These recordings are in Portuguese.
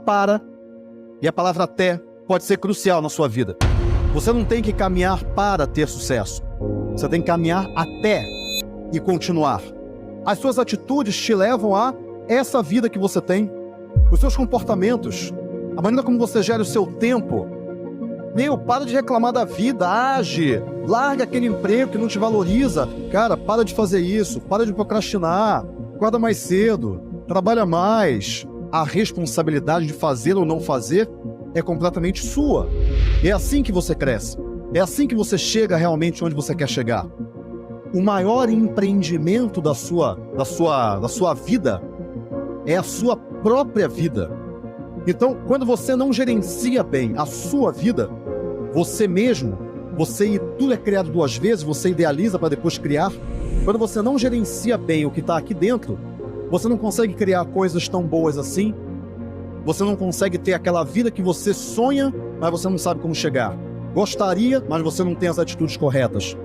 para e a palavra até pode ser crucial na sua vida. Você não tem que caminhar para ter sucesso. Você tem que caminhar até e continuar. As suas atitudes te levam a essa vida que você tem. Os seus comportamentos, a maneira como você gera o seu tempo. Para de reclamar da vida, age. Larga aquele emprego que não te valoriza. Cara, para de fazer isso, para de procrastinar. Acorda mais cedo, trabalha mais. A responsabilidade de fazer ou não fazer é completamente sua. É assim que você cresce. É assim que você chega realmente onde você quer chegar. O maior empreendimento da sua vida é a sua própria vida. Então, quando você não gerencia bem a sua vida, você mesmo, tudo é criado duas vezes, você idealiza para depois criar. Quando você não gerencia bem o que está aqui dentro, você não consegue criar coisas tão boas assim. Você não consegue ter aquela vida que você sonha, mas você não sabe como chegar. Gostaria, mas você não tem as atitudes corretas.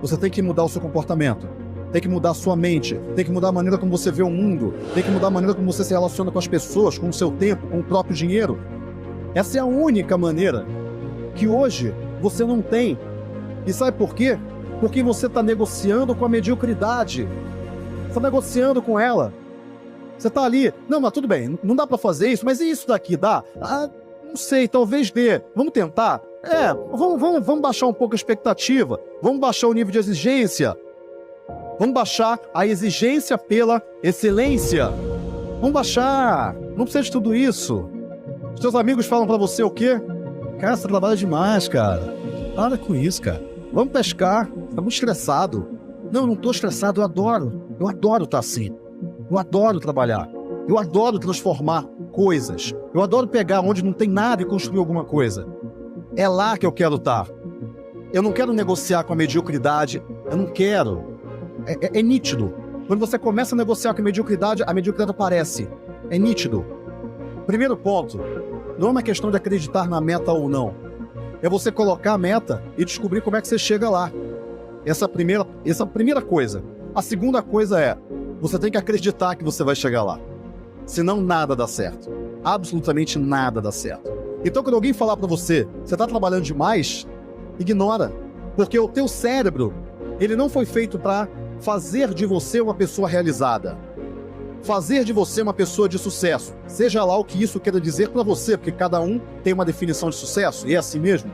Você tem que mudar o seu comportamento. Tem que mudar a sua mente. Tem que mudar a maneira como você vê o mundo. Tem que mudar a maneira como você se relaciona com as pessoas, com o seu tempo, com o próprio dinheiro. Essa é a única maneira que hoje você não tem. E sabe por quê? Porque você está negociando com a mediocridade. Você está negociando com ela. Você está ali, não, mas tudo bem, não dá para fazer isso, mas e isso daqui, dá? Ah, não sei, talvez dê. Vamos tentar? Vamos baixar um pouco a expectativa. Vamos baixar o nível de exigência. Vamos baixar a exigência pela excelência. Vamos baixar. Não precisa de tudo isso. Os seus amigos falam pra você o quê? Cara, você trabalha demais, cara. Para com isso, cara. Vamos pescar. Tá muito estressado. Não, eu não tô estressado, eu adoro. Eu adoro estar assim. Eu adoro trabalhar. Eu adoro transformar coisas. Eu adoro pegar onde não tem nada e construir alguma coisa. É lá que eu quero estar. Eu não quero negociar com a mediocridade. Eu não quero. É nítido. Quando você começa a negociar com a mediocridade aparece. É nítido. Primeiro ponto, não é uma questão de acreditar na meta ou não. É você colocar a meta e descobrir como é que você chega lá. Essa é a primeira coisa. A segunda coisa é, você tem que acreditar que você vai chegar lá. Senão nada dá certo. Absolutamente nada dá certo. Então quando alguém falar pra você, você tá trabalhando demais, ignora. Porque o teu cérebro, ele não foi feito para fazer de você uma pessoa realizada. Fazer de você uma pessoa de sucesso. Seja lá o que isso queira dizer para você, porque cada um tem uma definição de sucesso, e é assim mesmo.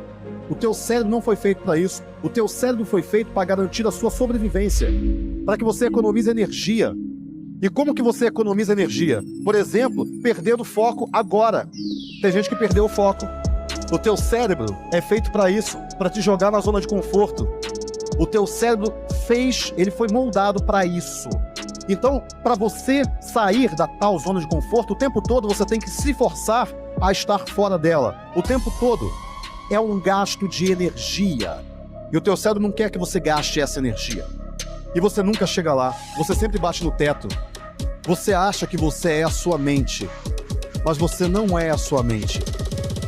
O teu cérebro não foi feito para isso. O teu cérebro foi feito para garantir a sua sobrevivência, para que você economize energia. E como que você economiza energia? Por exemplo, perdendo o foco agora. Tem gente que perdeu o foco. O teu cérebro é feito para isso, para te jogar na zona de conforto. O teu cérebro ele foi moldado para isso. Então, para você sair da tal zona de conforto, o tempo todo você tem que se forçar a estar fora dela. O tempo todo é um gasto de energia. E o teu cérebro não quer que você gaste essa energia. E você nunca chega lá. Você sempre bate no teto. Você acha que você é a sua mente. Mas você não é a sua mente.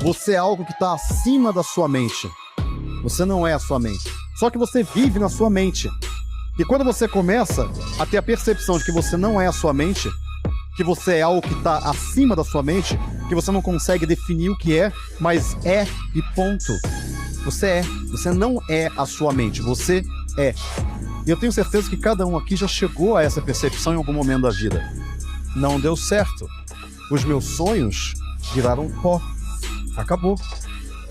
Você é algo que está acima da sua mente. Você não é a sua mente. Só que você vive na sua mente. E quando você começa a ter a percepção de que você não é a sua mente, que você é algo que está acima da sua mente, que você não consegue definir o que é, mas é e ponto. Você é. Você não é a sua mente. Você é. E eu tenho certeza que cada um aqui já chegou a essa percepção em algum momento da vida. Não deu certo. Os meus sonhos viraram pó. Acabou.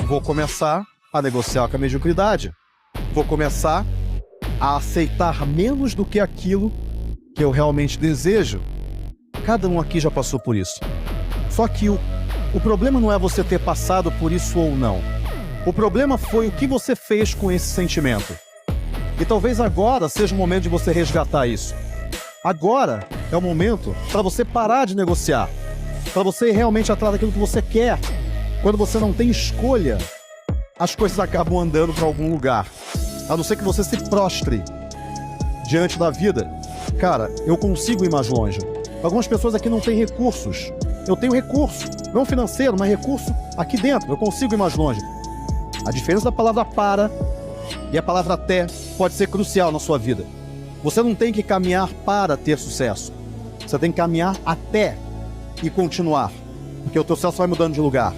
Vou começar a negociar com a mediocridade. Vou começar a aceitar menos do que aquilo que eu realmente desejo. Cada um aqui já passou por isso. Só que o problema não é você ter passado por isso ou não. O problema foi o que você fez com esse sentimento. E talvez agora seja o momento de você resgatar isso. Agora é o momento para você parar de negociar. Para você ir realmente atrás daquilo que você quer. Quando você não tem escolha, as coisas acabam andando para algum lugar. A não ser que você se prostre diante da vida. Cara, eu consigo ir mais longe. Algumas pessoas aqui não têm recursos. Eu tenho recurso, não financeiro, mas recurso aqui dentro. Eu consigo ir mais longe. A diferença da palavra para e a palavra até pode ser crucial na sua vida. Você não tem que caminhar para ter sucesso. Você tem que caminhar até e continuar. porque o teu cérebro vai mudando de lugar.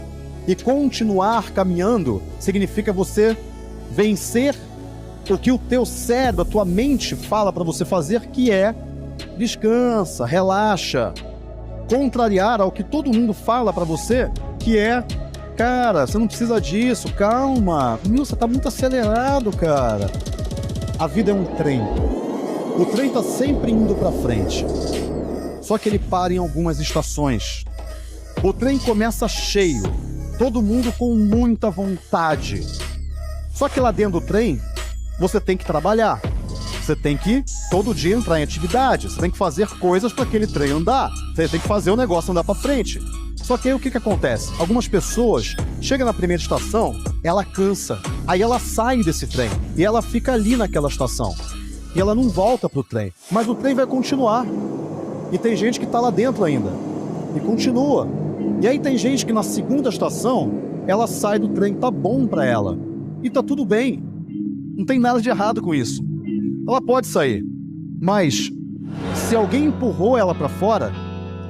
E continuar caminhando significa você vencer o que o teu cérebro, a tua mente fala para você fazer, que é descansa, relaxa. Contrariar ao que todo mundo fala para você, que é, cara, você não precisa disso, calma. Você tá muito acelerado, cara. A vida é um trem. O trem tá sempre indo para frente. Só que ele para em algumas estações. O trem começa cheio, todo mundo com muita vontade. Só que lá dentro do trem, você tem que trabalhar. Você tem que todo dia entrar em atividade. Você tem que fazer coisas para aquele trem andar. Você tem que fazer o negócio andar para frente. Só que aí o que acontece? Algumas pessoas chegam na primeira estação, ela cansa. Aí ela sai desse trem e ela fica ali naquela estação. E ela não volta pro trem. Mas o trem vai continuar. E tem gente que tá lá dentro ainda. E continua. E aí tem gente que na segunda estação, ela sai do trem, tá bom para ela. E tá tudo bem. Não tem nada de errado com isso. Ela pode sair. Mas se alguém empurrou ela para fora,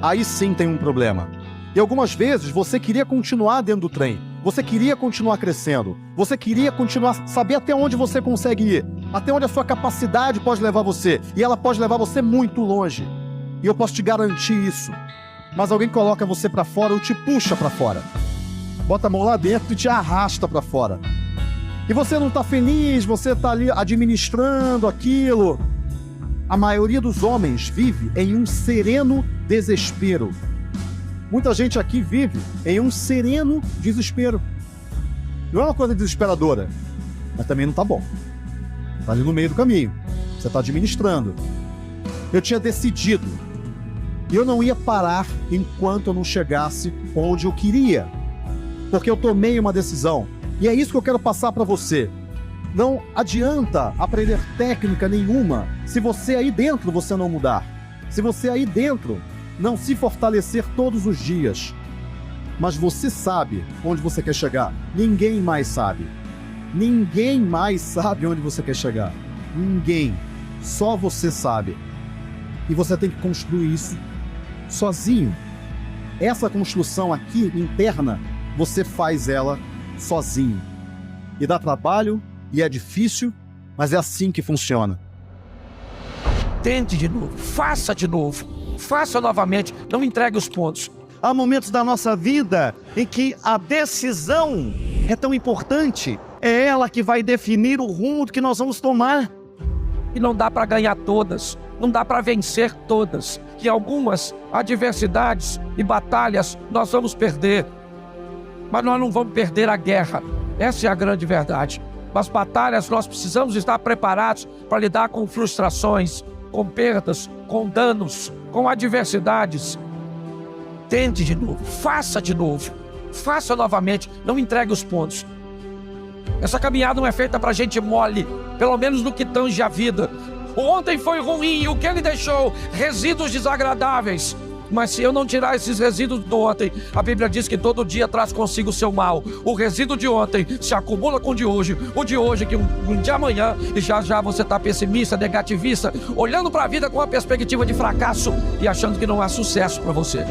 aí sim tem um problema. E algumas vezes você queria continuar dentro do trem. Você queria continuar crescendo. Você queria continuar, saber até onde você consegue ir. Até onde a sua capacidade pode levar você. E ela pode levar você muito longe. E eu posso te garantir isso. Mas alguém coloca você para fora ou te puxa para fora. Bota a mão lá dentro e te arrasta para fora. E você não tá feliz, você tá ali administrando aquilo. A maioria dos homens vive em um sereno desespero. Muita gente aqui vive em um sereno desespero. Não é uma coisa desesperadora, mas também não tá bom. Tá ali no meio do caminho. Você tá administrando. Eu tinha decidido. E eu não ia parar enquanto eu não chegasse onde eu queria. Porque eu tomei uma decisão. E é isso que eu quero passar para você. Não adianta aprender técnica nenhuma se você aí dentro você não mudar. Se você aí dentro não se fortalecer todos os dias. Mas você sabe onde você quer chegar. Ninguém mais sabe. Ninguém mais sabe onde você quer chegar. Ninguém. Só você sabe. E você tem que construir isso sozinho. Essa construção aqui, interna, você faz ela sozinho. E dá trabalho, e é difícil, mas é assim que funciona. Tente de novo, faça novamente, não entregue os pontos. Há momentos da nossa vida em que a decisão é tão importante, é ela que vai definir o rumo que nós vamos tomar. E não dá para ganhar todas, não dá para vencer todas. Que algumas adversidades e batalhas nós vamos perder. Mas nós não vamos perder a guerra. Essa é a grande verdade. Nas batalhas nós precisamos estar preparados para lidar com frustrações, com perdas, com danos, com adversidades. Tente de novo, faça novamente, não entregue os pontos. Essa caminhada não é feita para gente mole, pelo menos no que tange a vida. O ontem foi ruim, o que ele deixou? Resíduos desagradáveis. Mas se eu não tirar esses resíduos do ontem, a Bíblia diz que todo dia traz consigo o seu mal. O resíduo de ontem se acumula com o de hoje que um de amanhã, e já você está pessimista, negativista, olhando para a vida com uma perspectiva de fracasso e achando que não há sucesso para você.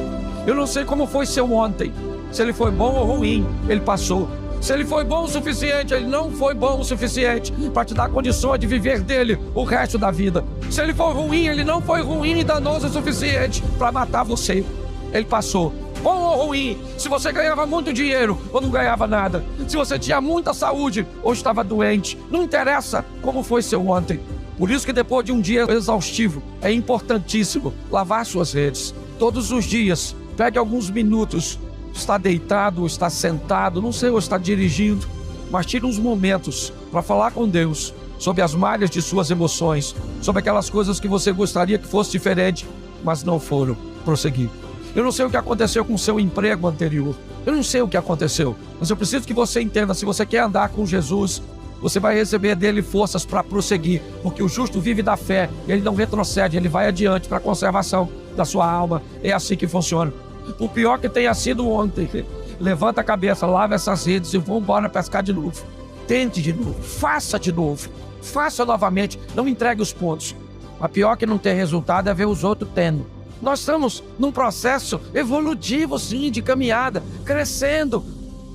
Eu não sei como foi seu ontem, se ele foi bom ou ruim, ele passou. Se ele foi bom o suficiente, ele não foi bom o suficiente para te dar condições de viver dele o resto da vida. Se ele for ruim, ele não foi ruim e danoso o suficiente para matar você. Ele passou. Bom ou ruim, se você ganhava muito dinheiro ou não ganhava nada, se você tinha muita saúde ou estava doente, não interessa como foi seu ontem. Por isso que depois de um dia exaustivo, é importantíssimo lavar suas redes. Todos os dias, pegue alguns minutos. Está deitado, está sentado, não sei, ou está dirigindo, mas tire uns momentos para falar com Deus sobre as malhas de suas emoções, sobre aquelas coisas que você gostaria que fosse diferente, mas não foram. Prosseguir. Eu não sei o que aconteceu com o seu emprego anterior, eu não sei o que aconteceu, mas eu preciso que você entenda, se você quer andar com Jesus, você vai receber dele forças para prosseguir, porque o justo vive da fé, ele não retrocede, ele vai adiante para a conservação da sua alma. É assim que funciona. O pior que tenha sido ontem, levanta a cabeça, lava essas redes e vamos embora pescar de novo. Tente de novo, faça novamente, não entregue os pontos. A pior que não ter resultado é ver os outros tendo. Nós estamos num processo evolutivo, sim, de caminhada, crescendo,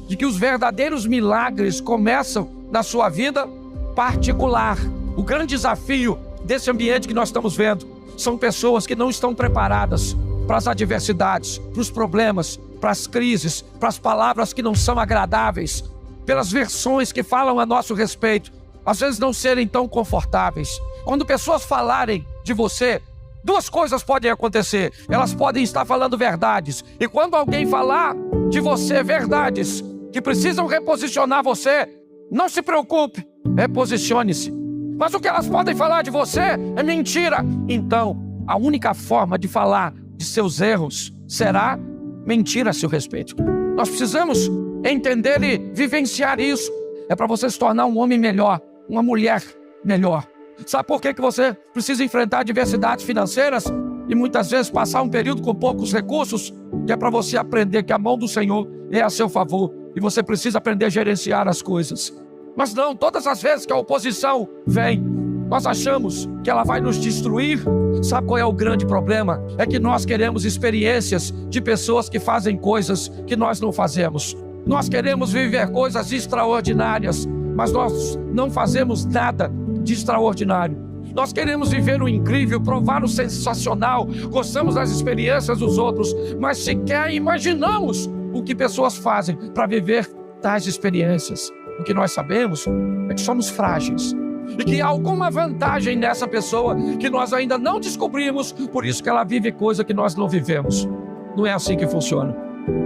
de que os verdadeiros milagres começam na sua vida particular. O grande desafio desse ambiente que nós estamos vendo são pessoas que não estão preparadas para as adversidades, para os problemas, para as crises, para as palavras que não são agradáveis, pelas versões que falam a nosso respeito, às vezes não serem tão confortáveis. Quando pessoas falarem de você, duas coisas podem acontecer. Elas podem estar falando verdades, e quando alguém falar de você verdades que precisam reposicionar você, não se preocupe, reposicione-se. Mas o que elas podem falar de você é mentira. Então, a única forma de falar de seus erros será mentira a seu respeito. Nós precisamos entender e vivenciar isso. É para você se tornar um homem melhor, uma mulher melhor. Sabe por que você precisa enfrentar adversidades financeiras e muitas vezes passar um período com poucos recursos? Que é para você aprender que a mão do Senhor é a seu favor e você precisa aprender a gerenciar as coisas. Mas não, todas as vezes que a oposição vem, nós achamos que ela vai nos destruir. Sabe qual é o grande problema? É que nós queremos experiências de pessoas que fazem coisas que nós não fazemos. Nós queremos viver coisas extraordinárias, mas nós não fazemos nada de extraordinário. Nós queremos viver o incrível, provar o sensacional, gostamos das experiências dos outros, mas sequer imaginamos o que pessoas fazem para viver tais experiências. O que nós sabemos é que somos frágeis e que há alguma vantagem nessa pessoa que nós ainda não descobrimos, por isso que ela vive coisa que nós não vivemos. Não é assim que funciona.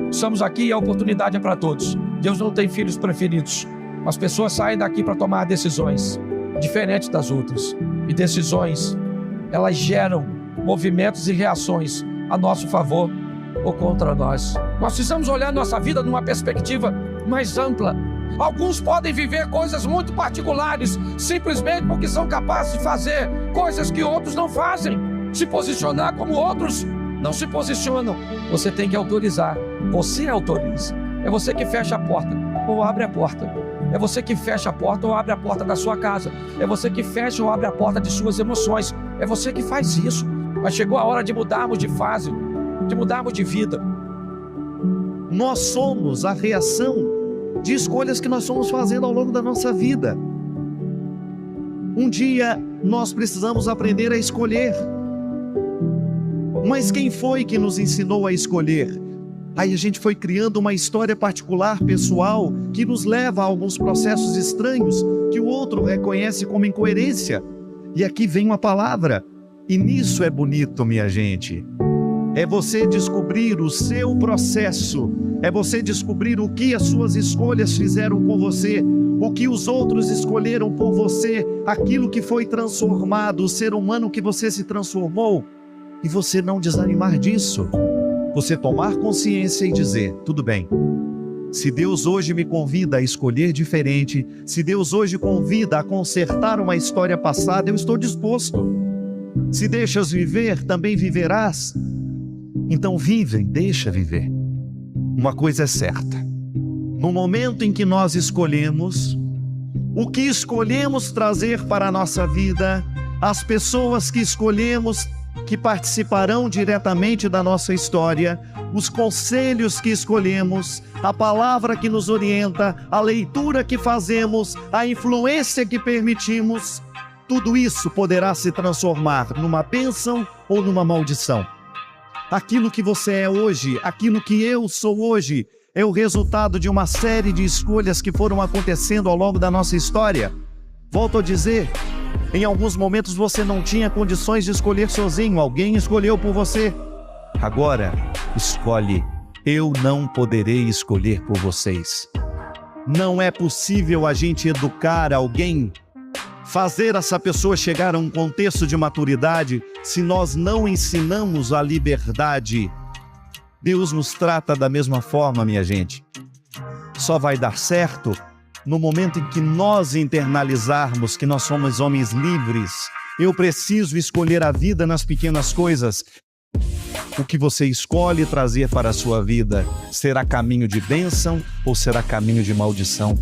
Estamos aqui e a oportunidade é para todos. Deus não tem filhos preferidos. As pessoas saem daqui para tomar decisões diferentes das outras. E decisões, elas geram movimentos e reações a nosso favor ou contra nós. Nós precisamos olhar nossa vida numa perspectiva mais ampla. Alguns podem viver coisas muito particulares, simplesmente porque são capazes de fazer coisas que outros não fazem. Se posicionar como outros não se posicionam. Você tem que autorizar. Você autoriza. É você que fecha a porta ou abre a porta. É você que fecha a porta ou abre a porta da sua casa. É você que fecha ou abre a porta de suas emoções. É você que faz isso. Mas chegou a hora de mudarmos de fase, de mudarmos de vida. Nós somos a reação de escolhas que nós fomos fazendo ao longo da nossa vida. Um dia nós precisamos aprender a escolher. Mas quem foi que nos ensinou a escolher? Aí a gente foi criando uma história particular, pessoal, que nos leva a alguns processos estranhos que o outro reconhece como incoerência. E aqui vem uma palavra. E nisso é bonito, minha gente. É você descobrir o seu processo. É você descobrir o que as suas escolhas fizeram com você, o que os outros escolheram por você, aquilo que foi transformado, o ser humano que você se transformou. E você não desanimar disso. Você tomar consciência e dizer, tudo bem. Se Deus hoje me convida a escolher diferente, se Deus hoje convida a consertar uma história passada, eu estou disposto. Se deixas viver, também viverás. Então vive, deixa viver. Uma coisa é certa. No momento em que nós escolhemos, o que escolhemos trazer para a nossa vida, as pessoas que escolhemos que participarão diretamente da nossa história, os conselhos que escolhemos, a palavra que nos orienta, a leitura que fazemos, a influência que permitimos, tudo isso poderá se transformar numa bênção ou numa maldição. Aquilo que você é hoje, aquilo que eu sou hoje, é o resultado de uma série de escolhas que foram acontecendo ao longo da nossa história. Volto a dizer, em alguns momentos você não tinha condições de escolher sozinho, alguém escolheu por você. Agora, escolhe. Eu não poderei escolher por vocês. Não é possível a gente educar alguém, fazer essa pessoa chegar a um contexto de maturidade, se nós não ensinamos a liberdade. Deus nos trata da mesma forma, minha gente. Só vai dar certo no momento em que nós internalizarmos que nós somos homens livres. Eu preciso escolher a vida nas pequenas coisas. O que você escolhe trazer para a sua vida será caminho de bênção ou será caminho de maldição?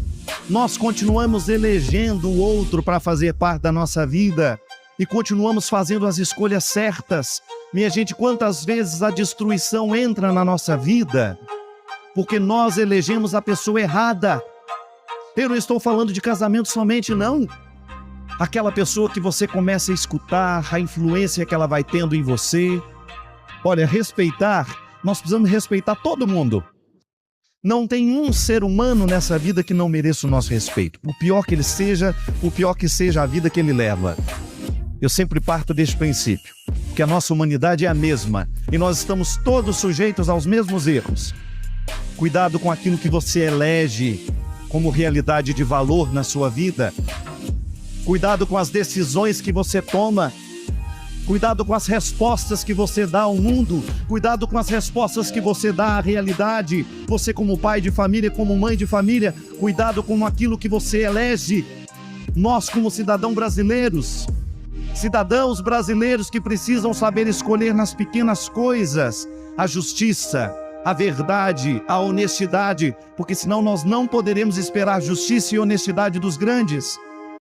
Nós continuamos elegendo o outro para fazer parte da nossa vida e continuamos fazendo as escolhas certas, Minha gente, quantas vezes a destruição entra na nossa vida porque nós elegemos a pessoa errada. Eu não estou falando de casamento somente, não. Aquela pessoa que você começa a escutar, a influência que ela vai tendo em você. Olha, respeitar, nós precisamos respeitar todo mundo. Não tem um ser humano nessa vida que não mereça o nosso respeito. Por pior que ele seja, por pior que seja a vida que ele leva. Eu sempre parto deste princípio, que a nossa humanidade é a mesma e nós estamos todos sujeitos aos mesmos erros. Cuidado com aquilo que você elege como realidade de valor na sua vida. Cuidado com as decisões que você toma. Cuidado com as respostas que você dá ao mundo. Cuidado com as respostas que você dá à realidade. Você como pai de família, como mãe de família. Cuidado com aquilo que você elege. Nós como cidadãos brasileiros que precisam saber escolher nas pequenas coisas a justiça, a verdade, a honestidade, porque senão nós não poderemos esperar justiça e honestidade dos grandes.